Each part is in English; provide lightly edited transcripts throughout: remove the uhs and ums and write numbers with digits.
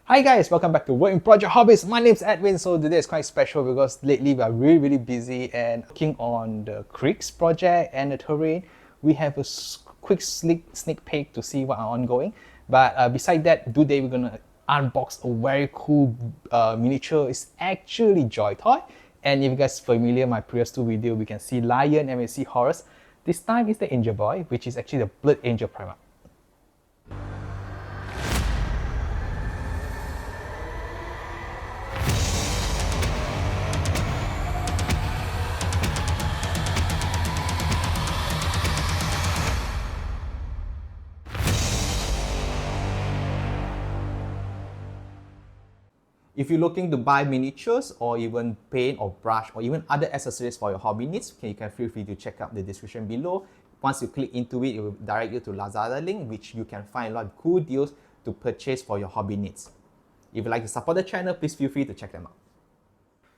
Hi guys, welcome back to Wip Hobbies. My name's Edwin. So today is quite special because lately we are really busy and working on the creeks project and the terrain. We have a quick sneak peek to see what are ongoing. But beside that, today we're gonna unbox a very cool miniature. It's actually Joytoy. And if you guys familiar my previous two videos, we can see Lion and we see Horus. This time is the Angel Boy, which is actually the Blood Angel Primarch. If you're looking to buy miniatures or even paint or brush or even other accessories for your hobby needs, you can feel free to check out the description below. Once you click into it, it will direct you to Lazada link, which you can find a lot of cool deals to purchase for your hobby needs. If you'd like to support the channel, please feel free to check them out.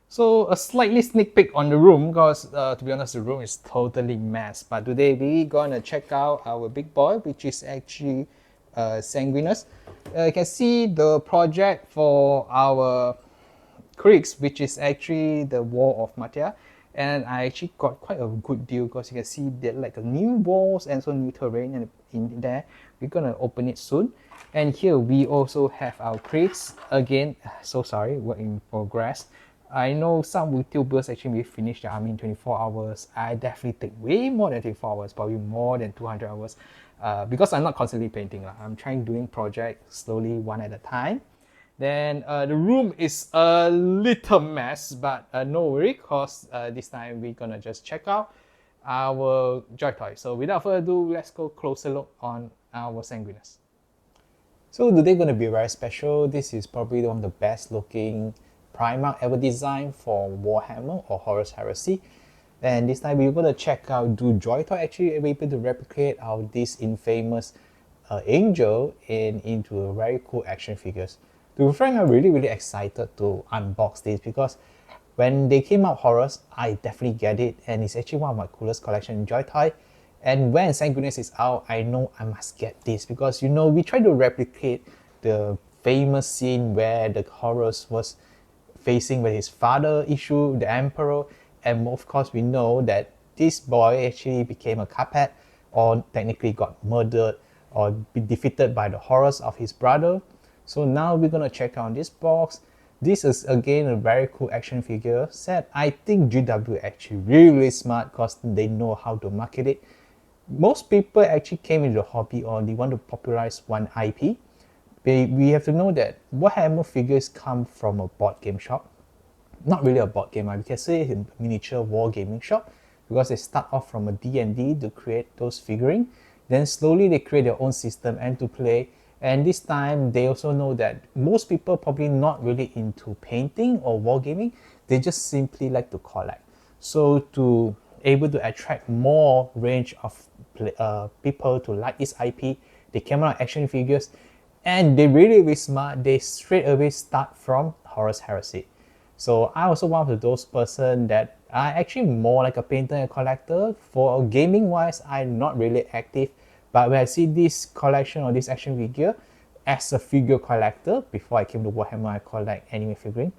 So a slightly sneak peek on the room because to be honest, the room is totally mess. But today we're gonna check out our big boy, which is actually Sanguinius. You can see the project for our creeks, which is actually the wall of Matia, and I actually got quite a good deal because you can see that like a new walls and so new terrain in there. We're gonna open it soon. And here we also have our creeks again. So sorry, work in progress. I know some YouTubers actually finish their army in 24 hours. I definitely take way more than 24 hours, probably more than 200 hours. Because I'm not constantly painting. I'm trying doing projects slowly one at a time. Then the room is a little mess, but no worry, because this time we're gonna just check out our Joytoy. So without further ado, let's go closer look on our Sanguinius. So today gonna be very special. This is probably one of the best looking Primarch ever designed for Warhammer or Horus Heresy. And this time we're going to check out, do Joytoy actually able to replicate how this infamous angel into a very cool action figures. To be frank, I'm really excited to unbox this because when they came out Horus, I definitely get it, and it's actually one of my coolest collection in Joytoy. And when Sanguinius is out, I know I must get this because you know we try to replicate the famous scene where the Horus was facing with his father issue, the Emperor, and of course we know that this boy actually became a Capet or technically got murdered or be defeated by the horrors of his brother. So now we're gonna check out this box. This is again a very cool action figure set. I think GW actually really smart because they know how to market it. Most people actually came into the hobby or they want to popularize one IP. We have to know that Warhammer figures come from a board game shop. Not really a board game, we can say it's a miniature wargaming shop because they start off from a D&D to create those figurines. Then slowly they create their own system and to play. And this time they also know that most people probably not really into painting or wargaming. They just simply like to collect. So to able to attract more range of people to like this IP, they came out action figures. And they really smart. They straight away start from Horus Heresy. So I also one of those person that I actually more like a painter and collector. For gaming wise, I'm not really active. But when I see this collection or this action figure as a figure collector, before I came to Warhammer, I collect anime figurine.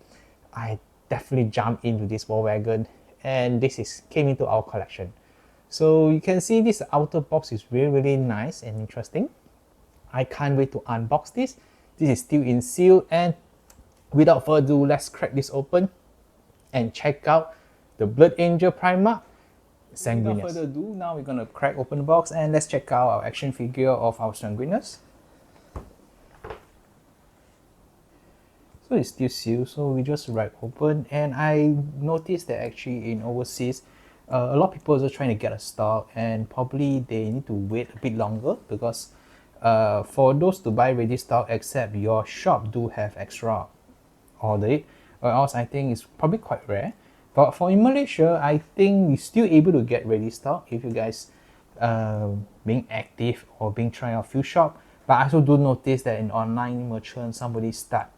I definitely jumped into this war wagon, and this came into our collection. So you can see this outer box is really nice and interesting. I can't wait to unbox this. This is still in seal, and without further ado, let's crack this open and check out the Blood Angel Primarch Sanguinius. Without further ado, now we're gonna crack open the box and let's check out our action figure of our Sanguinius. So it's still sealed, so we just crack open, and I noticed that actually in overseas, a lot of people are also trying to get a stock, and probably they need to wait a bit longer because for those to buy ready stock, except your shop do have extra order it, or else I think it's probably quite rare. But for in Malaysia, I think you're still able to get ready stock if you guys being active or being trying out few shop. But I also do notice that in online merchant, somebody start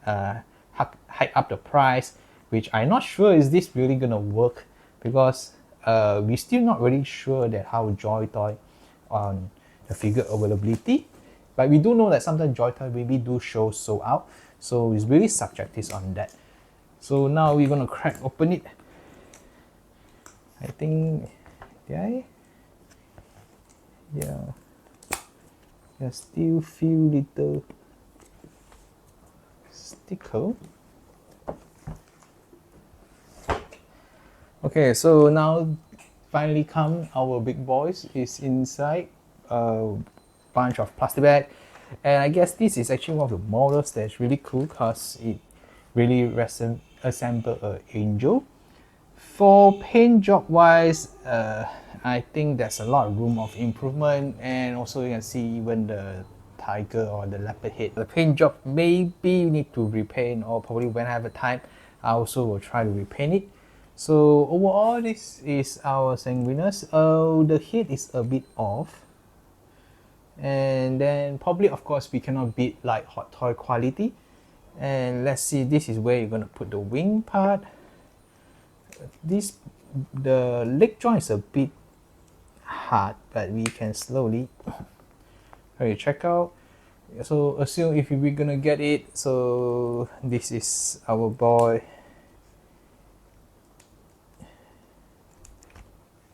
hike up the price, which I'm not sure is this really gonna work because we're still not really sure that how Joytoy on the figure availability. But we do know that sometimes Joytoy maybe do show sold out, so it's really subjective on that. So now we're gonna crack open it. I think, yeah, there's still few little sticker. Okay, so now finally come our big boys is inside a bunch of plastic bag, and I guess this is actually one of the models that's really cool because it really resemble an angel. For paint job wise, I think there's a lot of room of improvement, and also you can see even the tiger or the leopard head. The paint job maybe you need to repaint, or probably when I have a time I also will try to repaint it. So overall, this is our Sanguinius. The head is a bit off, and then probably of course we cannot beat like hot toy quality. And let's see, this is where you're gonna put the wing part. The leg joint is a bit hard, but we can slowly check out. So assume if we're gonna get it, so this is our boy.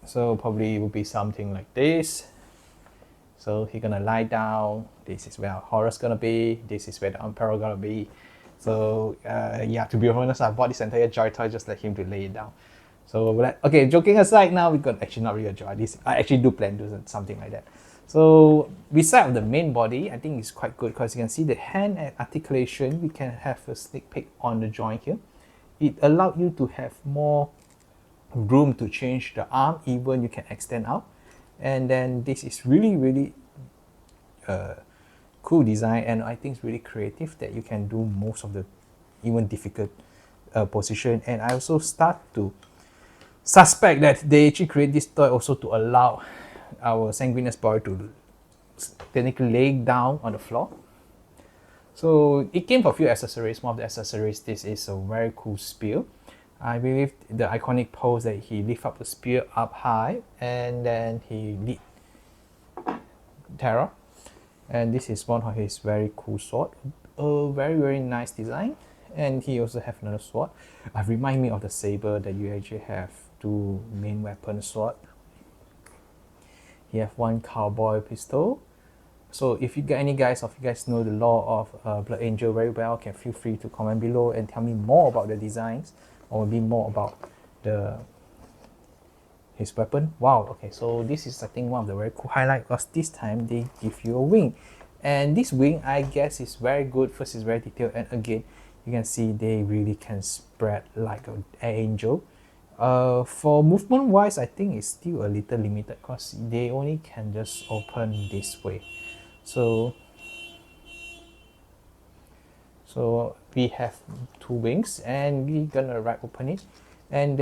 So probably it will be something like this. So he's gonna lie down. This is where our Horus gonna be. This is where the Emperor gonna be. So yeah, to be honest, I bought this entire Joytoy just let him to lay it down. So okay, joking aside, now we got actually not really enjoy this. I actually do plan to do something like that. So beside the main body, I think it's quite good because you can see the hand and articulation. We can have a sneak peek on the joint here. It allowed you to have more room to change the arm, even you can extend out. And then this is really cool design, and I think it's really creative that you can do most of the even difficult position. And I also start to suspect that they actually create this toy also to allow our Sanguinius boy to technically lay down on the floor. So it came for a few accessories. One of the accessories, this is a very cool spear. I believe the iconic pose that he lift up the spear up high and then he lead terror. And this is one of his very cool sword. A very nice design. And he also have another sword. Remind me of the saber that you actually have two main weapon sword. He have one cowboy pistol. So if you got any guys, or if you guys know the lore of Blood Angel very well, can feel free to comment below and tell me more about the designs, or maybe more about his weapon. Wow, okay, so this is I think one of the very cool highlights, because this time they give you a wing. And this wing, I guess, is very good. First, it's very detailed, and again, you can see they really can spread like an angel. For movement wise, I think it's still a little limited because they only can just open this way. So we have two wings, and we're gonna open it, and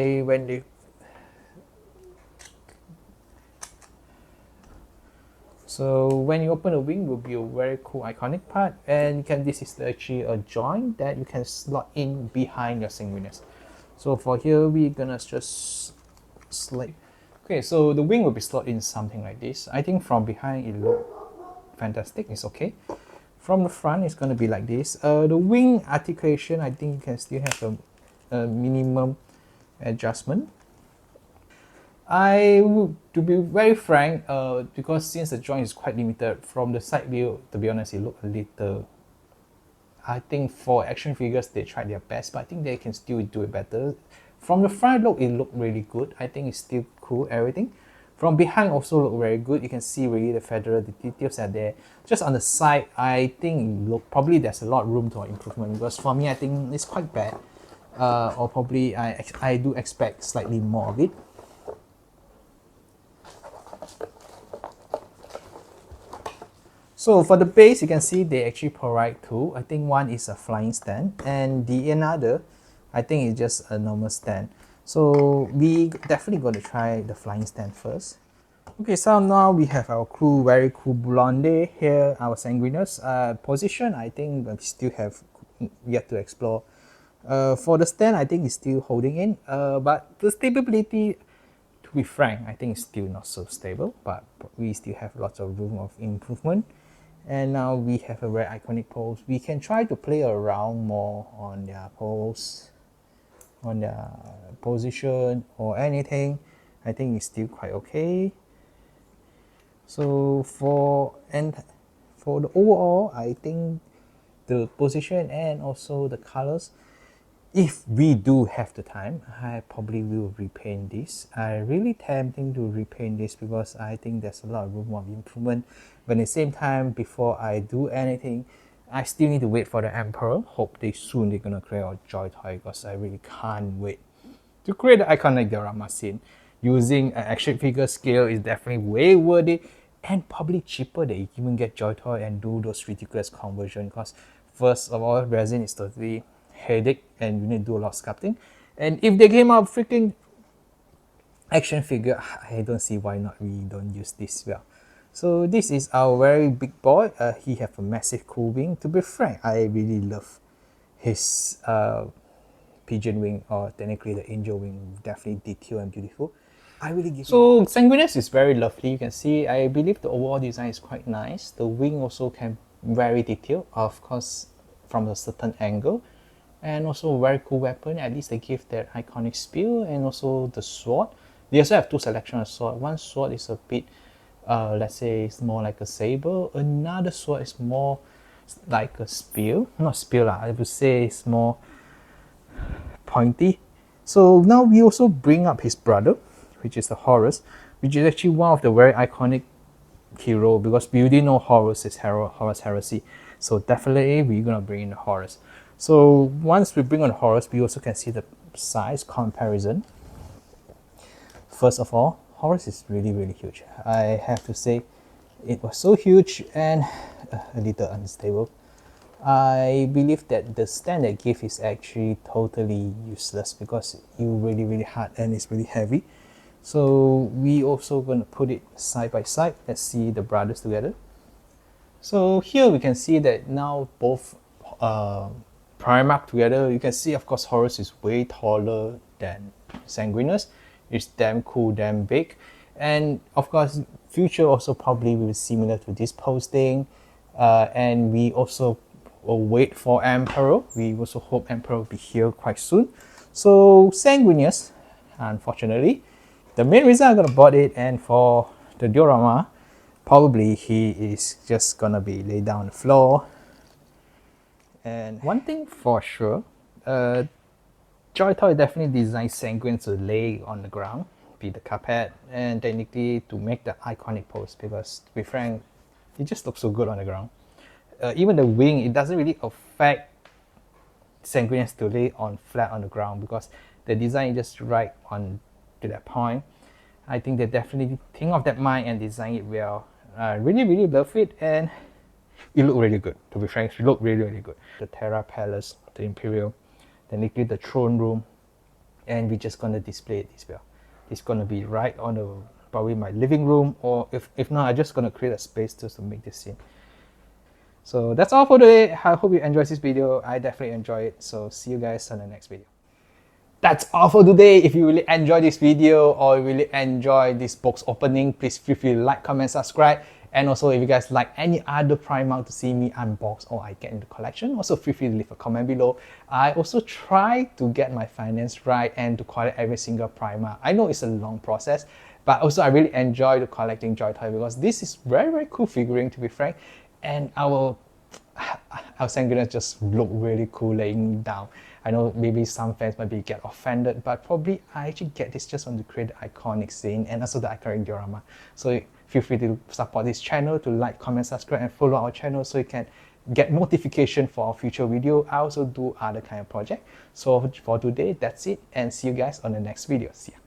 so when you open the wing, will be a very cool iconic part. And this is actually a joint that you can slot in behind your Sanguinius. So for here, we're gonna just slide. Okay, so the wing will be slotted in something like this. I think from behind it looks fantastic. It's okay. From the front, it's gonna be like this. The wing articulation, I think you can still have a minimum adjustment. To be very frank, because since the joint is quite limited, from the side view, to be honest, it looks a little. I think for action figures, they tried their best, but I think they can still do it better. From the front look, it looked really good. I think it's still cool, everything. From behind also look very good. You can see really the feather, the details are there. Just on the side, I think probably there's a lot of room for improvement, because for me, I think it's quite bad. Or probably I do expect slightly more of it. So for the base, you can see they actually provide two. I think one is a flying stand, and the another, I think is just a normal stand. So we definitely going to try the flying stand first. Okay, so now we have our cool, very cool blonde here, our Sanguinius. Position, I think we still have yet to explore. For the stand, I think it's still holding in, but the stability, to be frank, I think it's still not so stable, but we still have lots of room of improvement. And now we have a very iconic pose. We can try to play around more on their pose, on their position or anything. I think it's still quite okay. So for the overall, I think the position and also the colors, if we do have the time, I probably will repaint this. I really tempting to repaint this because I think there's a lot of room of improvement. But at the same time, before I do anything, I still need to wait for the Emperor. Hope soon they're gonna create a Joytoy because I really can't wait to create the iconic diorama scene. Using an action figure scale is definitely way worth it and probably cheaper that you even get Joytoy and do those ridiculous conversion because first of all, resin is totally headache and you need to do a lot of sculpting. And if they came out freaking action figure, I don't see why not we don't use this well. So this is our very big boy. He have a massive cool wing. To be frank, I really love his pigeon wing, or technically the angel wing. Definitely detailed and beautiful. I really give. So Sanguinius is very lovely. You can see, I believe the overall design is quite nice. The wing also can very detailed, of course, from a certain angle. And also a very cool weapon. At least they give that iconic spear and also the sword. They also have two selections of sword. One sword is a bit, let's say, it's more like a saber. Another sword is more like a spear. Not spear lah. I would say it's more pointy. So now we also bring up his brother, which is the Horus, which is actually one of the very iconic hero because we already know Horus is Horus heresy. So definitely we're gonna bring in the Horus. So once we bring on Horus, we also can see the size comparison. First of all, Horus is really huge. I have to say it was so huge and a little unstable. I believe that the stand they give is actually totally useless because it's really hard and it's really heavy. So we also gonna put it side by side. Let's see the brothers together. So here we can see that now both Primarch together. You can see, of course, Horus is way taller than Sanguinius. It's damn cool, damn big. And of course, future also probably will be similar to this posting. And we also will wait for Emperor. We also hope Emperor will be here quite soon. So Sanguinius, unfortunately, the main reason I'm gonna bought it, and for the diorama, probably he is just gonna be laid down on the floor. And one thing for sure, Joytoy definitely designed Sanguinius to lay on the ground, be the carpet, and technically to make the iconic pose because, to be frank, it just looks so good on the ground. Even the wing, it doesn't really affect Sanguinius to lay on flat on the ground because the design is just right on to that point. I think they definitely think of that mind and design it well. I really love it, and it looked really good. To be frank, it looked really good. The Terra Palace, the Imperial, technically the throne room, and we're just gonna display it this well. It's gonna be right on the probably my living room, or if not, I'm just gonna create a space just to make this scene. So that's all for today. I hope you enjoyed this video. I definitely enjoyed it. So see you guys on the next video. That's all for today. If you really enjoyed this video or really enjoyed this box opening, please feel free to like, comment, subscribe. And also, if you guys like any other Primarch to see me unbox or I get into collection, also feel free to leave a comment below. I also try to get my finance right and to collect every single Primarch. I know it's a long process, but also I really enjoy the collecting Joytoy because this is very cool figurine, to be frank. And our Sanguinius just look really cool laying down. I know maybe some fans might get offended, but probably I actually get this just want to create the iconic scene and also the iconic diorama. So feel free to support this channel, to like, comment, subscribe, and follow our channel so you can get notification for our future video. I also do other kind of project. So for today, that's it, and see you guys on the next video. See ya.